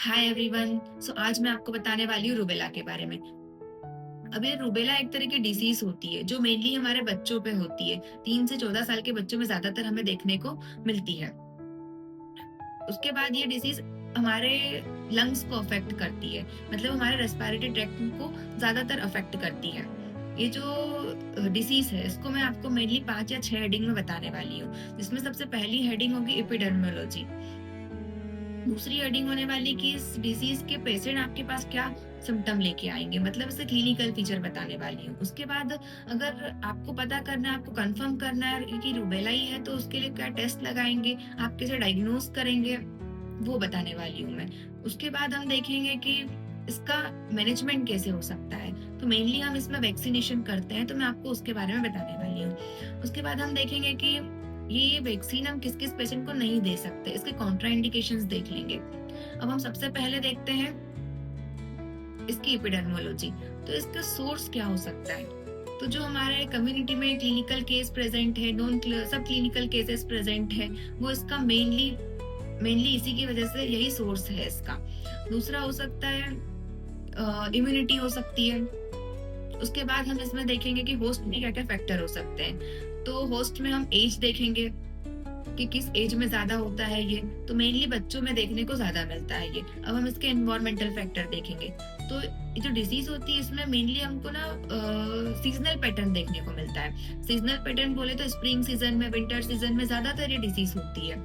Hi everyone. आज मैं आपको बताने वाली हूँ रूबेला के बारे में। अब ये रूबेला एक तरह की डिसीज होती है जो मेनली हमारे बच्चों पे होती है। 3 से 14 साल के बच्चों में ज्यादातर हमें देखने को मिलती है। उसके बाद ये डिसीज हमारे लंग्स को अफेक्ट करती है, मतलब हमारे रेस्पिरेटरी ट्रैक्ट को ज्यादातर अफेक्ट करती है। ये जो डिसीज है इसको मैं आपको मेनली 5 या 6 हेडिंग में बताने वाली हूँ, जिसमें सबसे पहली हेडिंग होगी एपिडर्मोलॉजी। दूसरी हेडिंग होने वाली कि इस डिजीज के पेशेंट आपके पास क्या सिम्टम लेके आएंगे, मतलब इसे क्लिनिकल फीचर बताने वाली हूँ। उसके बाद अगर आपको पता करना है, आपको कंफर्म करना है कि रूबेला ही है, तो उसके लिए क्या टेस्ट लगाएंगे, आप कैसे डायग्नोज करेंगे, वो बताने वाली हूँ मैं। उसके बाद हम देखेंगे कि इसका मैनेजमेंट कैसे हो सकता है। तो मेनली हम इसमें वैक्सीनेशन करते हैं, तो मैं आपको उसके बारे में बताने वाली हूँ। उसके बाद हम देखेंगे कि ये वैक्सीन हम किस किस पेशेंट को नहीं दे सकते, इसके कॉन्ट्रा इंडिकेशंस देख लेंगे। अब हम सबसे पहले देखते हैं इसकी एपिडेमियोलॉजी। तो इसका सोर्स क्या हो सकता है। तो जो हमारे कम्युनिटी में क्लिनिकल केस प्रेजेंट है, नॉन सब क्लिनिकल केसेस प्रेजेंट है, वो इसका मेनली मेनली इसी की वजह से यही सोर्स है इसका। दूसरा हो सकता है इम्यूनिटी हो सकती है। उसके बाद हम इसमें देखेंगे कि होस्ट में क्या क्या फैक्टर हो सकते हैं। तो होस्ट में हम एज देखेंगे कि किस एज में ज्यादा होता है ये। तो मेनली बच्चों में देखने को ज्यादा मिलता है ये। अब हम इसके एनवायरमेंटल फैक्टर देखेंगे। तो ये जो डिसीज होती है इसमें मेनली हमको ना सीजनल पैटर्न देखने को मिलता है। सीजनल पैटर्न बोले तो स्प्रिंग सीजन में, विंटर सीजन में ज्यादातर ये डिसीज होती है।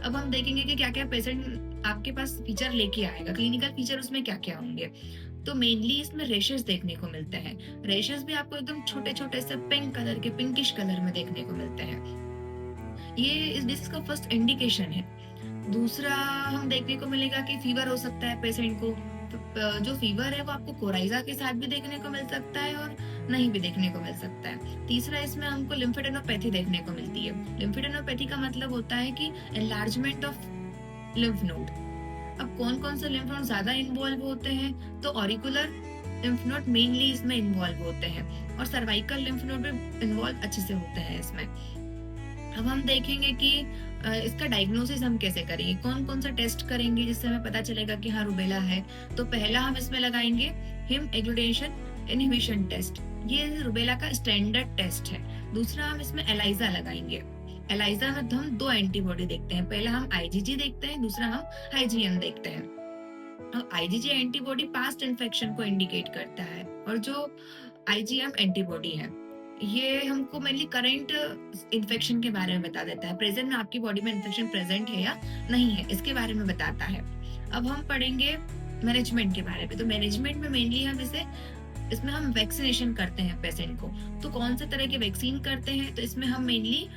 अब हम देखेंगे कि क्या क्या पेशेंट आपके पास फीचर लेके आएगा, क्लिनिकल फीचर उसमें क्या क्या होंगे। तो मेनली इसमें रेशेस देखने को मिलते हैं। रेशेस भी आपको एकदम छोटे छोटे से पिंक कलर के, पिंकिश कलर में देखने को मिलते हैं। ये इस डिसीज का फर्स्ट इंडिकेशन है। दूसरा हम देखने को मिलेगा कि फीवर हो सकता है पेशेंट को। जो फीवर है वो आपको कोराइजा के साथ भी देखने को मिल सकता है और नहीं भी देखने को मिल सकता है। तीसरा इसमें हमको लिम्फेडेनोपैथी देखने को मिलती है। लिम्फेडेनोपैथी का मतलब होता है कि एनलार्जमेंट ऑफ लिम्फ नोड। अब कौन कौन से लिम्फ नोड ज्यादा इन्वॉल्व होते हैं, तो ऑरिकुलर लिम्फ नोड मेनली इसमें इन्वॉल्व होते हैं, और सर्वाइकल लिम्फ नोड भी इन्वॉल्व अच्छे से होते हैं इसमें। अब हम देखेंगे कि इसका डायग्नोसिस हम कैसे करेंगे, कौन कौन सा टेस्ट करेंगे जिससे हमें पता चलेगा कि हाँ रूबेला है। तो पहला हम इसमें लगाएंगे हिम एग्लूटेशन इनहिबिशन टेस्ट। ये रूबेला का स्टैंडर्ड टेस्ट है। दूसरा हम इसमें एलाइजा लगाएंगे। एलाइजा में हम दो एंटीबॉडी देखते हैं, पहला हम आईजीजी देखते हैं, दूसरा हम आईजीएम देखते हैं। आईजीजी एंटीबॉडी पास्ट इन्फेक्शन को इंडिकेट करता है, और जो आईजीएम एंटीबॉडी है ये हमको मेनली करंट इन्फेक्शन के बारे में बता देता है, प्रेजेंट में आपकी बॉडी में इन्फेक्शन प्रेजेंट है या नहीं है, इसके बारे में बताता है। अब हम पढ़ेंगे मैनेजमेंट के बारे में। तो मैनेजमेंट में मेनली हम इसमें हम वैक्सीनेशन करते हैं पेशेंट को। तो कौन से तरह के वैक्सीन करते हैं, तो इसमें हम मेनली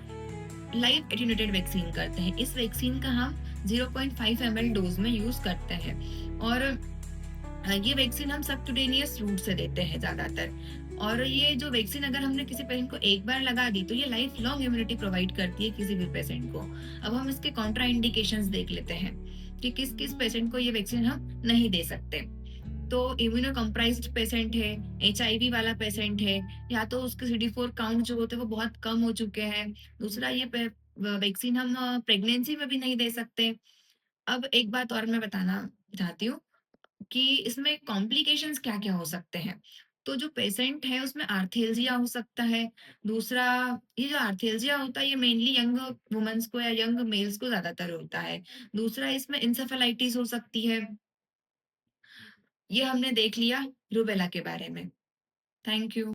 लाइव एटेन्यूएटेड वैक्सीन करते हैं। इस वैक्सीन का हम 0.5 ml डोज में यूज करते हैं, और ये वैक्सीन हम सबक्यूटेनियस रूट से देते हैं ज्यादातर। और ये जो वैक्सीन अगर हमने किसी पेशेंट को एक बार लगा दी तो ये लाइफ लॉन्ग इम्यूनिटी प्रोवाइड करती है किसी भी पेशेंट को। अब हम इसके कॉन्ट्रा इंडिकेशंस देख लेते हैं कि किस किस पेशेंट को ये वैक्सीन हम नहीं दे सकते। तो इम्यूनो कम्प्राइज्ड पेशेंट है, एचआईवी वाला पेशेंट है, या तो उसके CD4 काउंट जो होते हैं वो बहुत कम हो चुके हैं। दूसरा ये वैक्सीन हम प्रेगनेंसी में भी नहीं दे सकते। अब एक बात और मैं बताना चाहती हूँ कि इसमें कॉम्प्लिकेशंस क्या-क्या हो सकते हैं। तो जो पेशेंट है उसमें आर्थेल्जिया हो सकता है। दूसरा, ये जो आर्थेल्जिया होता है ये मेनली यंग वुमेन्स को या यंग मेल्स को ज्यादातर होता है। दूसरा, इसमें इंसेफेलाइटिस हो सकती है। ये हमने देख लिया रूबेला के बारे में। Thank you.